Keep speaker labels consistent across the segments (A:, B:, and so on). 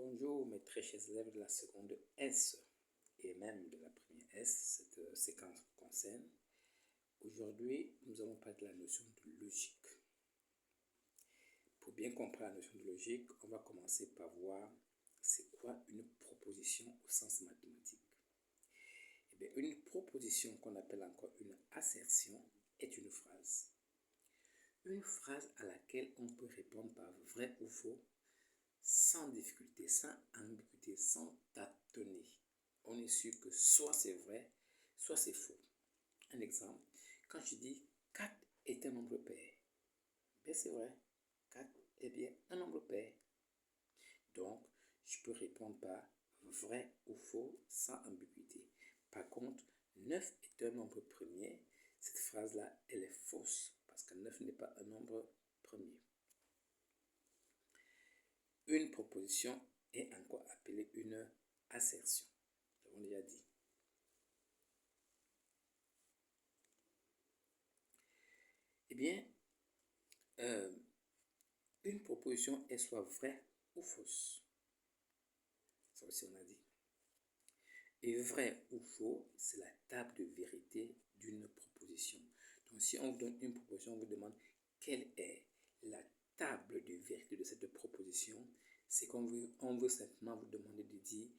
A: Bonjour mes très chers élèves de la seconde S et même de la première S, cette séquence concerne. Aujourd'hui, nous allons parler de la notion de logique. Pour bien comprendre la notion de logique, on va commencer par voir c'est quoi une proposition au sens mathématique. Eh bien, une proposition qu'on appelle encore une assertion est une phrase. Une phrase à laquelle on peut répondre par vrai ou faux sans difficulté, sans ambiguïté, sans tâtonner. On est sûr que soit c'est vrai, soit c'est faux. Un exemple, quand je dis 4 est un nombre pair, bien c'est vrai, 4 est bien un nombre pair. Donc, je peux répondre par vrai ou faux sans ambiguïté. Par contre, 9 est un nombre premier. Cette phrase-là, elle est fausse parce que 9 n'est pas un nombre premier. Une proposition est encore appelée une assertion. Nous l'avons déjà dit. Eh bien, une proposition est soit vraie ou fausse. Ça aussi on a dit. Et vrai ou faux, c'est la table de vérité d'une proposition. Donc si on vous donne une proposition, on vous demande quelle est la table de vérité de cette proposition. C'est qu'on veut simplement vous demander de dire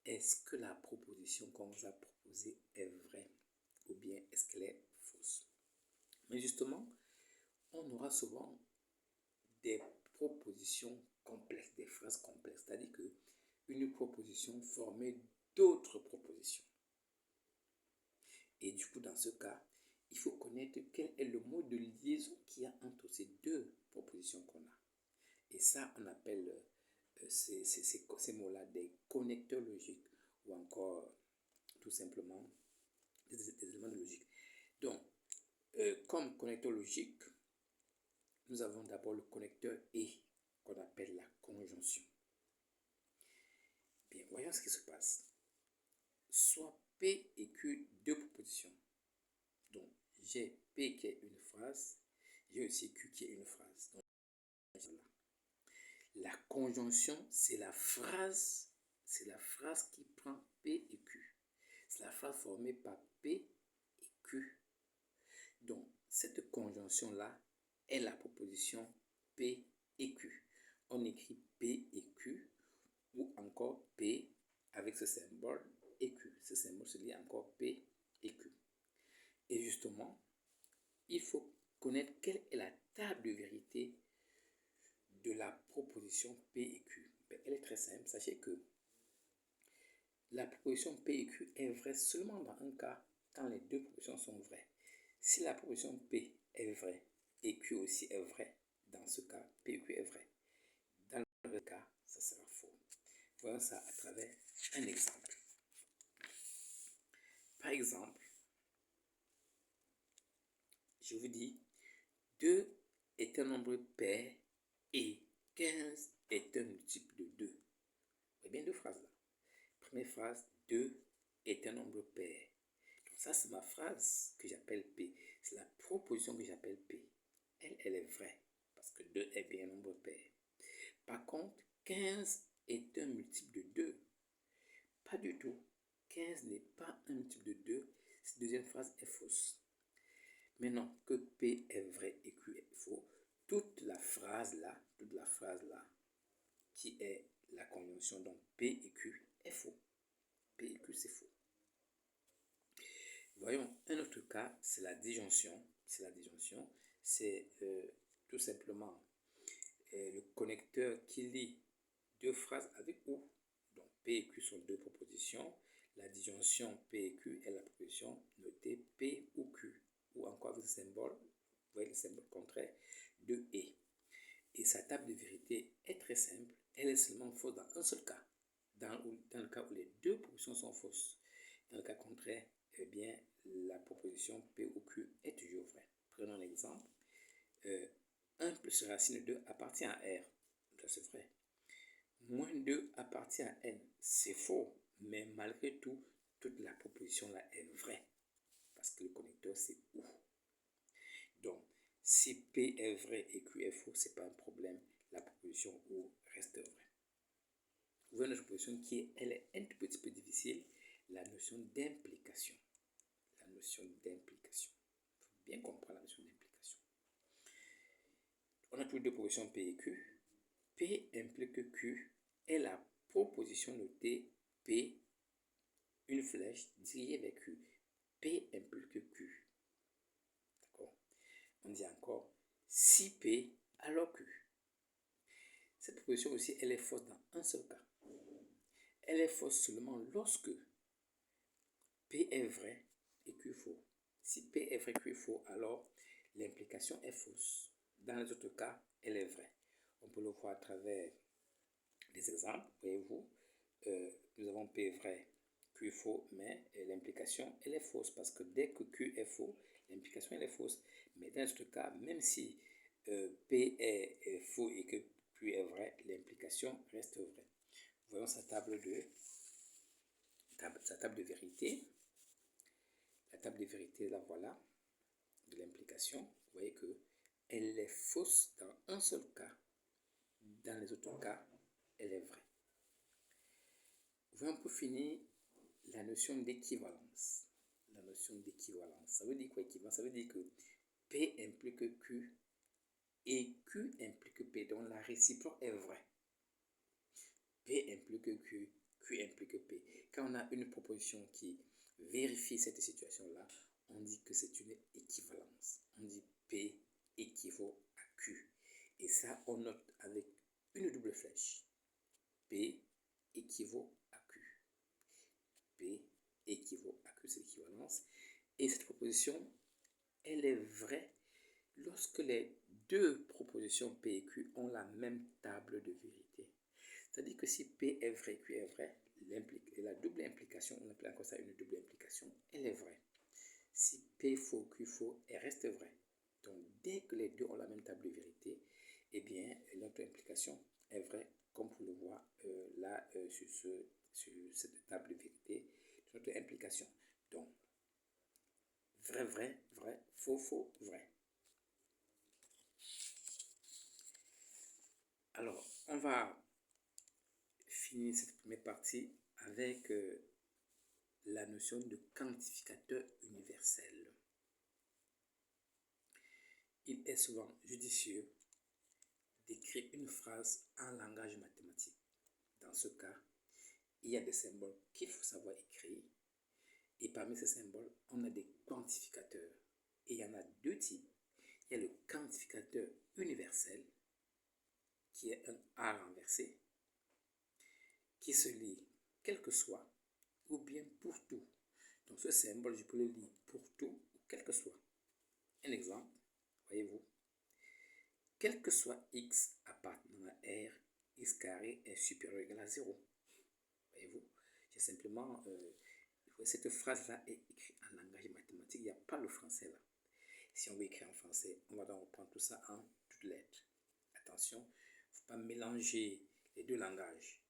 A: est-ce que la proposition qu'on vous a proposée est vraie ou bien est-ce qu'elle est fausse. Mais justement, on aura souvent des propositions complexes, des phrases complexes, c'est-à-dire qu'une proposition formée d'autres propositions. Et du coup, dans ce cas, il faut connaître quel est le mot de liaison qu'il y a entre ces deux propositions qu'on a. Et ça, on appelle ces mots-là des connecteurs logiques ou encore tout simplement des éléments de logique. Donc, comme connecteur logique, nous avons d'abord le connecteur et qu'on appelle la conjonction. Bien, voyons ce qui se passe. Soit P et Q, deux propositions. Donc, j'ai P qui est une phrase, j'ai aussi Q qui est une phrase. Donc, la conjonction, c'est la phrase qui prend P et Q. C'est la phrase formée par P et Q. Donc, cette conjonction-là est la proposition P et Q. On écrit P et Q ou encore P avec ce symbole et Q. Ce symbole se lit encore P et Q. Et justement, il faut connaître quelle est la table de vérité de la proposition P et Q. Elle est très simple. Sachez que la proposition P et Q est vraie seulement dans un cas quand les deux propositions sont vraies. Si la proposition P est vraie et Q aussi est vrai, dans ce cas, P et Q est vrai. Dans le cas, ça sera faux. Voyons ça à travers un exemple. Par exemple, je vous dis 2 est un nombre pair et 15 est un multiple de 2. Vous voyez bien deux phrases là. Première phrase, 2 est un nombre pair. Donc ça, c'est ma phrase que j'appelle P. C'est la proposition que j'appelle P. Elle est vraie parce que 2 est bien un nombre pair. Par contre, 15 est un multiple de 2. Pas du tout. 15 n'est pas un multiple de 2. Cette deuxième phrase est fausse. Maintenant que P est vrai et Q est faux, toute la phrase là, qui est la conjonction, donc P et Q est faux. P et Q c'est faux. Voyons un autre cas, c'est la disjonction. C'est tout simplement le connecteur qui lie deux phrases avec ou. Donc P et Q sont deux propositions. La disjonction P et Q est la proposition notée P ou Q. Ou encore avec le symbole, vous voyez le symbole contraire de et. Et sa table de vérité est très simple. Elle est seulement fausse dans un seul cas. Dans le cas où les deux propositions sont fausses. Dans le cas contraire, eh bien, la proposition P ou Q est toujours vraie. Prenons un exemple. 1 plus racine de 2 appartient à R. Ça, c'est vrai. Moins 2 appartient à N. C'est faux. Mais malgré tout, toute la proposition là est vraie. Parce que le connecteur, c'est ou. Donc, si P est vrai et Q est faux, ce n'est pas un problème. La proposition ou reste vraie. voyez une autre proposition elle est un tout petit peu difficile, la notion d'implication. La notion d'implication. Il faut bien comprendre la notion d'implication. On a toujours deux propositions P et Q. P implique Q est la proposition notée P, une flèche dirigée vers Q. P implique Q. D'accord? On dit encore si P alors Q. Cette proposition aussi, elle est fausse dans un seul cas. Elle est fausse seulement lorsque P est vrai et Q est faux. Si P est vrai et Q est faux, alors l'implication est fausse. Dans les autres cas, elle est vraie. On peut le voir à travers des exemples. Voyez-vous, nous avons P vrai, Q est faux, mais l'implication, elle est fausse parce que dès que Q est faux, l'implication, elle est fausse. Mais dans les autres cas, même si P est faux et que Q est vrai, l'implication reste vraie. Voyons sa table de vérité. La table de vérité, la voilà, de l'implication. Vous voyez qu'elle est fausse dans un seul cas. Dans les autres cas, elle est vraie. Voyons pour finir la notion d'équivalence. La notion d'équivalence. Ça veut dire quoi équivalence? Ça veut dire que P implique Q et Q implique P. Donc la réciproque est vraie. P implique Q, Q implique P. Quand on a une proposition qui vérifie cette situation-là, on dit que c'est une équivalence. On dit P équivaut à Q. Et ça, on note avec une double flèche. P équivaut à Q. P équivaut à Q, c'est l'équivalence. Et cette proposition, elle est vraie lorsque les deux propositions P et Q ont la même table de vérité. C'est-à-dire que si P est vrai, Q est vrai, la double implication, on appelle encore ça une double implication, elle est vraie. Si P faux, Q faux, elle reste vraie. Donc, dès que les deux ont la même table de vérité, eh bien, notre implication est vraie, comme vous le voyez là sur cette table de vérité, notre implication. Donc, vrai, vrai, vrai, faux, faux, vrai. Alors, on va finir cette première partie avec la notion de quantificateur universel. Il est souvent judicieux d'écrire une phrase en langage mathématique. Dans ce cas, il y a des symboles qu'il faut savoir écrire. Et parmi ces symboles, on a des quantificateurs. Et il y en a deux types. Il y a le quantificateur universel, qui est un A renversé, qui se lit quel que soit, ou bien pour tout. Donc ce symbole, je peux le lire pour tout, ou quel que soit. Un exemple, voyez-vous. Quel que soit x appartenant à R, x carré est supérieur ou égal à 0. Voyez-vous, j'ai simplement... cette phrase-là est écrite en langage mathématique, il n'y a pas le français là. Si on veut écrire en français, on va donc reprendre tout ça en toutes lettres. Attention, il ne faut pas mélanger les deux langages.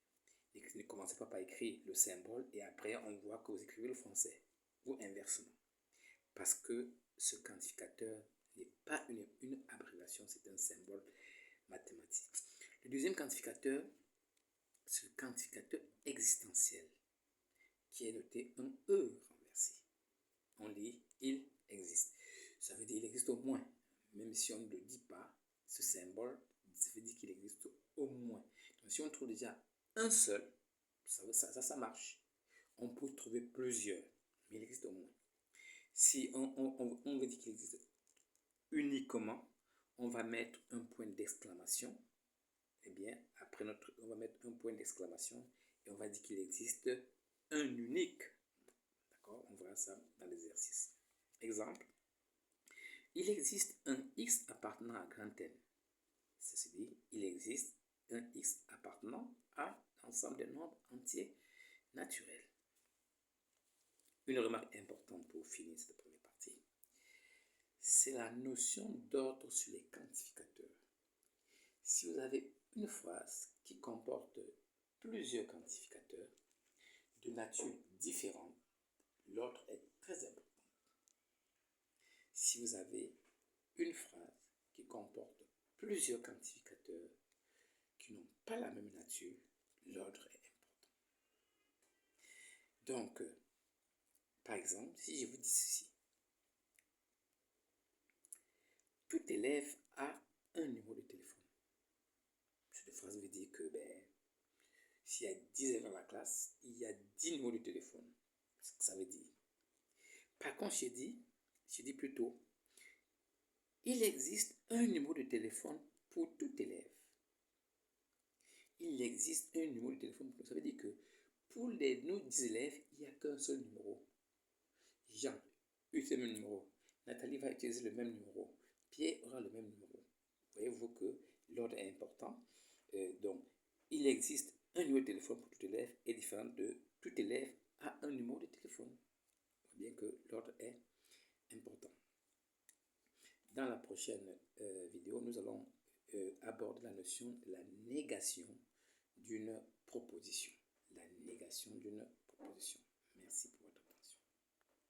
A: Ne commencez pas par écrire le symbole et après on voit que vous écrivez le français, ou inversement. Parce que ce quantificateur n'est pas une abréviation, c'est un symbole mathématique. Le deuxième quantificateur, c'est le quantificateur existentiel, qui est noté un E renversé. On lit il existe. Ça veut dire il existe au moins. Même si on ne le dit pas, ce symbole, ça veut dire qu'il existe au moins. Donc si on trouve déjà un seul, ça marche. On peut trouver plusieurs, mais il existe au moins. Si on veut dire qu'il existe uniquement, on va mettre un point d'exclamation. Eh bien, après on va mettre un point d'exclamation et on va dire qu'il existe un unique. D'accord? On verra ça dans l'exercice. Exemple. Il existe un x appartenant à grand N. C'est-à-dire, il existe un x appartenant à l'ensemble des nombres entiers naturels. Une remarque importante pour finir cette première partie, c'est la notion d'ordre sur les quantificateurs. Si vous avez une phrase qui comporte plusieurs quantificateurs de nature différente, l'ordre est très important. Si vous avez une phrase qui comporte plusieurs quantificateurs qui n'ont pas la même nature, l'ordre est important. Donc, par exemple, si je vous dis ceci, tout élève a un numéro de téléphone. Cette phrase veut dire que s'il y a 10 élèves dans la classe, il y a 10 numéros de téléphone. C'est ce que ça veut dire. Par contre, je dis plutôt, il existe un numéro de téléphone pour tout élève. Il existe un numéro de téléphone. Ça veut dire que pour nos 10 élèves, il n'y a qu'un seul numéro. Jean utilise le même numéro. Nathalie va utiliser le même numéro. Pierre aura le même numéro. Voyez-vous que l'ordre est important. Donc, il existe un numéro de téléphone pour tout élève et différent de tout élève a un numéro de téléphone. Bien que l'ordre est important. Dans la prochaine vidéo, nous allons aborder la notion de la négation d'une proposition. La négation d'une proposition.